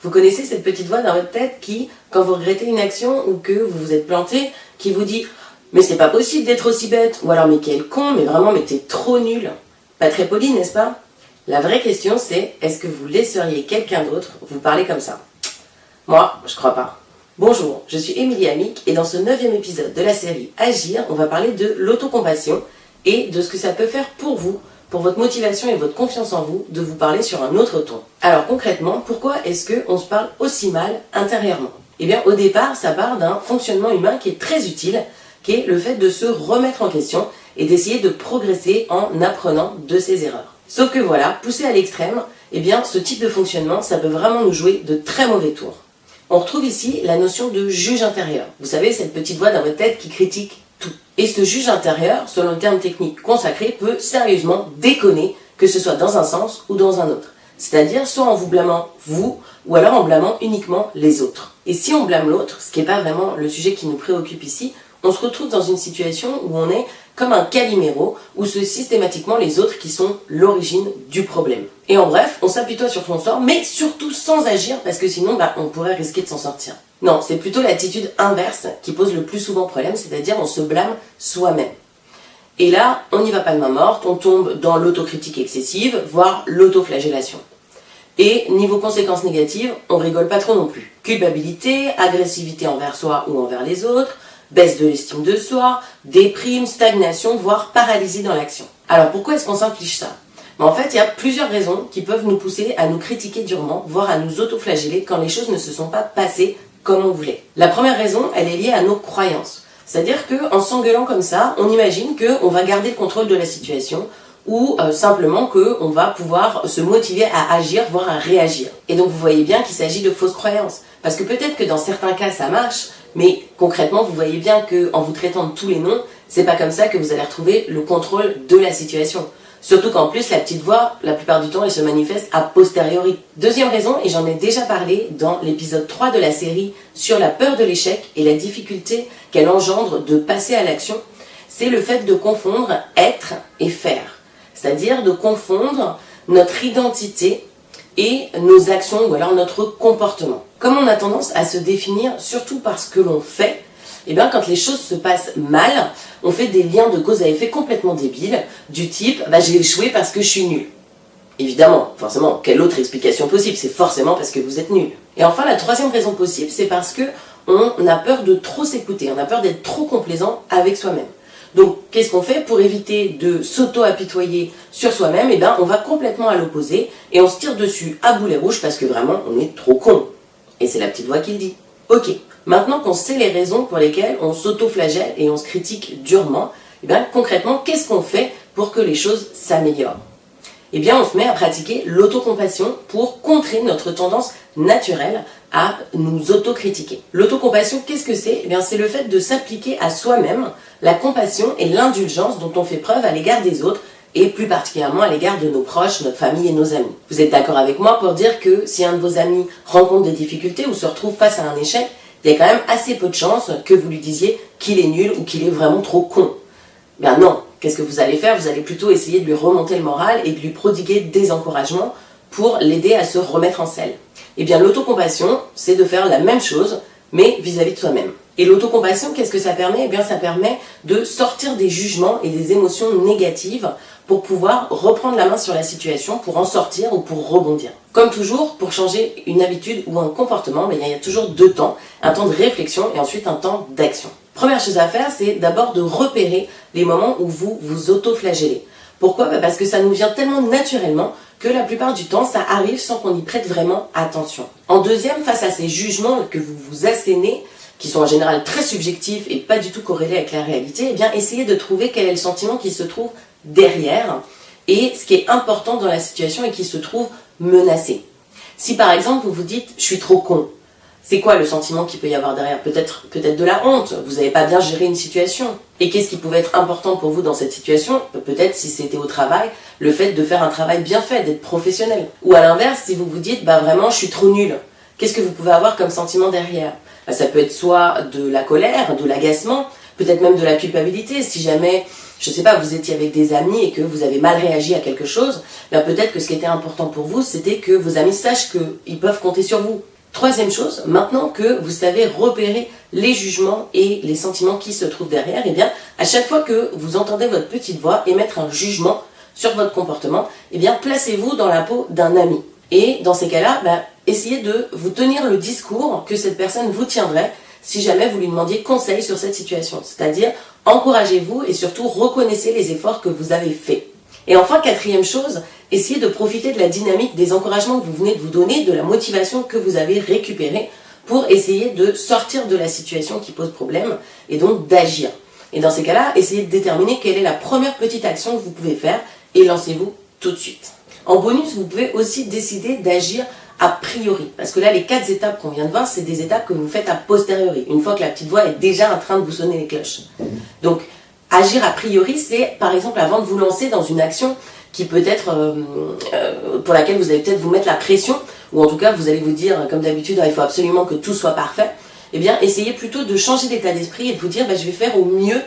Vous connaissez cette petite voix dans votre tête qui, quand vous regrettez une action ou que vous vous êtes planté, qui vous dit « Mais c'est pas possible d'être aussi bête » ou alors « Mais quel con, mais vraiment, mais t'es trop nul ». Pas très poli, n'est-ce pas? La vraie question c'est, est-ce que vous laisseriez quelqu'un d'autre vous parler comme ça? Moi, je crois pas. Bonjour, je suis Émilie Amic et dans ce 9e épisode de la série Agir, on va parler de l'autocompassion et de ce que ça peut faire pour vous, pour votre motivation et votre confiance en vous, de vous parler sur un autre ton. Alors concrètement, pourquoi est-ce qu'on se parle aussi mal intérieurement? Eh bien au départ, ça part d'un fonctionnement humain qui est très utile, qui est le fait de se remettre en question et d'essayer de progresser en apprenant de ses erreurs. Sauf que voilà, poussé à l'extrême, eh bien ce type de fonctionnement, ça peut vraiment nous jouer de très mauvais tours. On retrouve ici la notion de juge intérieur. Vous savez, cette petite voix dans votre tête qui critique tout. Et ce juge intérieur, selon le terme technique consacré, peut sérieusement déconner, que ce soit dans un sens ou dans un autre. C'est-à-dire soit en vous blâmant vous, ou alors en blâmant uniquement les autres. Et si on blâme l'autre, ce qui n'est pas vraiment le sujet qui nous préoccupe ici, on se retrouve dans une situation où on est comme un Calimero, où c'est systématiquement les autres qui sont l'origine du problème. Et en bref, on s'apitoie sur son sort, mais surtout sans agir, parce que sinon, on pourrait risquer de s'en sortir. Non, c'est plutôt l'attitude inverse qui pose le plus souvent problème, c'est-à-dire on se blâme soi-même. Et là, on n'y va pas de main morte, on tombe dans l'autocritique excessive, voire l'autoflagellation. Et niveau conséquences négatives, on rigole pas trop non plus. Culpabilité, agressivité envers soi ou envers les autres, baisse de l'estime de soi, déprime, stagnation, voire paralysie dans l'action. Alors pourquoi est-ce qu'on s'inflige ça? En fait, il y a plusieurs raisons qui peuvent nous pousser à nous critiquer durement, voire à nous autoflageller quand les choses ne se sont pas passées comme on voulait. La première raison, elle est liée à nos croyances. C'est-à-dire qu'en s'engueulant comme ça, on imagine qu'on va garder le contrôle de la situation ou simplement qu'on va pouvoir se motiver à agir, voire à réagir. Et donc vous voyez bien qu'il s'agit de fausses croyances. Parce que peut-être que dans certains cas ça marche, mais concrètement vous voyez bien qu'en vous traitant de tous les noms, c'est pas comme ça que vous allez retrouver le contrôle de la situation. Surtout qu'en plus, la petite voix, la plupart du temps, elle se manifeste a posteriori. Deuxième raison, et j'en ai déjà parlé dans l'épisode 3 de la série sur la peur de l'échec et la difficulté qu'elle engendre de passer à l'action, c'est le fait de confondre être et faire. C'est-à-dire de confondre notre identité et nos actions ou alors notre comportement. Comme on a tendance à se définir surtout par ce que l'on fait, et bien quand les choses se passent mal, on fait des liens de cause à effet complètement débiles, du type j'ai échoué parce que je suis nul. Évidemment, forcément, quelle autre explication possible? C'est forcément parce que vous êtes nul. Et enfin, la troisième raison possible, c'est parce que on a peur de trop s'écouter, on a peur d'être trop complaisant avec soi-même. Donc, qu'est-ce qu'on fait pour éviter de s'auto-apitoyer sur soi-même? Eh bien, on va complètement à l'opposé et on se tire dessus à boulet rouge parce que vraiment, on est trop con. Et c'est la petite voix qui le dit. Ok, maintenant qu'on sait les raisons pour lesquelles on s'auto-flagelle et on se critique durement, eh bien, concrètement, qu'est-ce qu'on fait pour que les choses s'améliorent? Eh bien, on se met à pratiquer l'autocompassion pour contrer notre tendance naturelle à nous autocritiquer. L'autocompassion, qu'est-ce que c'est? Eh bien, c'est le fait de s'appliquer à soi-même la compassion et l'indulgence dont on fait preuve à l'égard des autres et plus particulièrement à l'égard de nos proches, notre famille et nos amis. Vous êtes d'accord avec moi pour dire que si un de vos amis rencontre des difficultés ou se retrouve face à un échec, il y a quand même assez peu de chances que vous lui disiez qu'il est nul ou qu'il est vraiment trop con. Ben non, qu'est-ce que vous allez faire? Vous allez plutôt essayer de lui remonter le moral et de lui prodiguer des encouragements pour l'aider à se remettre en selle. Eh bien l'autocompassion, c'est de faire la même chose, mais vis-à-vis de soi-même. Et l'autocompassion, qu'est-ce que ça permet? Eh bien ça permet de sortir des jugements et des émotions négatives pour pouvoir reprendre la main sur la situation, pour en sortir ou pour rebondir. Comme toujours, pour changer une habitude ou un comportement, il y a toujours deux temps, un temps de réflexion et ensuite un temps d'action. Première chose à faire, c'est d'abord de repérer les moments où vous vous auto-flagellez. Pourquoi? Parce que ça nous vient tellement naturellement que la plupart du temps, ça arrive sans qu'on y prête vraiment attention. En deuxième, face à ces jugements que vous vous assénez, qui sont en général très subjectifs et pas du tout corrélés avec la réalité, eh bien essayez de trouver quel est le sentiment qui se trouve derrière et ce qui est important dans la situation et qui se trouve menacé. Si par exemple vous vous dites « je suis trop con », c'est quoi le sentiment qu'il peut y avoir derrière? Peut-être de la honte, vous n'avez pas bien géré une situation. Et qu'est-ce qui pouvait être important pour vous dans cette situation? Peut-être si c'était au travail, le fait de faire un travail bien fait, d'être professionnel. Ou à l'inverse, si vous vous dites vraiment je suis trop nul, qu'est-ce que vous pouvez avoir comme sentiment derrière? Ça peut être soit de la colère, de l'agacement, peut-être même de la culpabilité. Si jamais, je sais pas, vous étiez avec des amis et que vous avez mal réagi à quelque chose, peut-être que ce qui était important pour vous, c'était que vos amis sachent qu'ils peuvent compter sur vous. Troisième chose, maintenant que vous savez repérer les jugements et les sentiments qui se trouvent derrière, eh bien, à chaque fois que vous entendez votre petite voix émettre un jugement sur votre comportement, eh bien, placez-vous dans la peau d'un ami. Et dans ces cas-là, essayez de vous tenir le discours que cette personne vous tiendrait si jamais vous lui demandiez conseil sur cette situation. C'est-à-dire, encouragez-vous et surtout reconnaissez les efforts que vous avez faits. Et enfin, quatrième chose, essayez de profiter de la dynamique des encouragements que vous venez de vous donner, de la motivation que vous avez récupérée pour essayer de sortir de la situation qui pose problème et donc d'agir. Et dans ces cas-là, essayez de déterminer quelle est la première petite action que vous pouvez faire et lancez-vous tout de suite. En bonus, vous pouvez aussi décider d'agir a priori. Parce que là, les 4 étapes qu'on vient de voir, c'est des étapes que vous faites a posteriori, une fois que la petite voix est déjà en train de vous sonner les cloches. Donc, agir a priori, c'est par exemple avant de vous lancer dans une action qui peut être pour laquelle vous allez peut-être vous mettre la pression, ou en tout cas vous allez vous dire comme d'habitude il faut absolument que tout soit parfait, eh bien essayez plutôt de changer d'état d'esprit et de vous dire je vais faire au mieux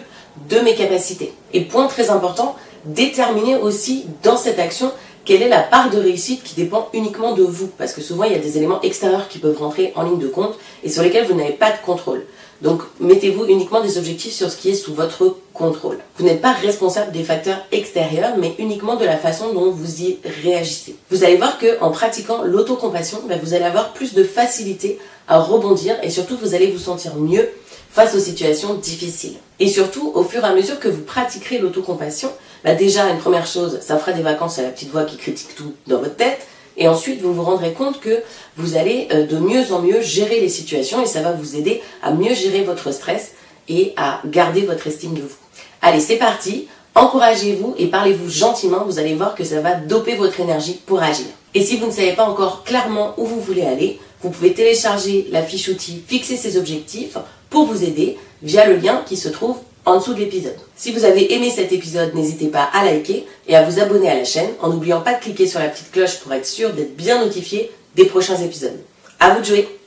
de mes capacités. Et point très important, déterminez aussi dans cette action quelle est la part de réussite qui dépend uniquement de vous, parce que souvent il y a des éléments extérieurs qui peuvent rentrer en ligne de compte et sur lesquels vous n'avez pas de contrôle. Donc, mettez-vous uniquement des objectifs sur ce qui est sous votre contrôle. Vous n'êtes pas responsable des facteurs extérieurs, mais uniquement de la façon dont vous y réagissez. Vous allez voir qu'en pratiquant l'autocompassion, vous allez avoir plus de facilité à rebondir et surtout vous allez vous sentir mieux face aux situations difficiles. Et surtout, au fur et à mesure que vous pratiquerez l'autocompassion, déjà, une première chose, ça fera des vacances à la petite voix qui critique tout dans votre tête. Et ensuite, vous vous rendrez compte que vous allez de mieux en mieux gérer les situations et ça va vous aider à mieux gérer votre stress et à garder votre estime de vous. Allez, c'est parti, encouragez-vous et parlez-vous gentiment, vous allez voir que ça va doper votre énergie pour agir. Et si vous ne savez pas encore clairement où vous voulez aller, vous pouvez télécharger la fiche outil Fixer ses objectifs pour vous aider via le lien qui se trouve en dessous de l'épisode. Si vous avez aimé cet épisode, n'hésitez pas à liker et à vous abonner à la chaîne en n'oubliant pas de cliquer sur la petite cloche pour être sûr d'être bien notifié des prochains épisodes. À vous de jouer!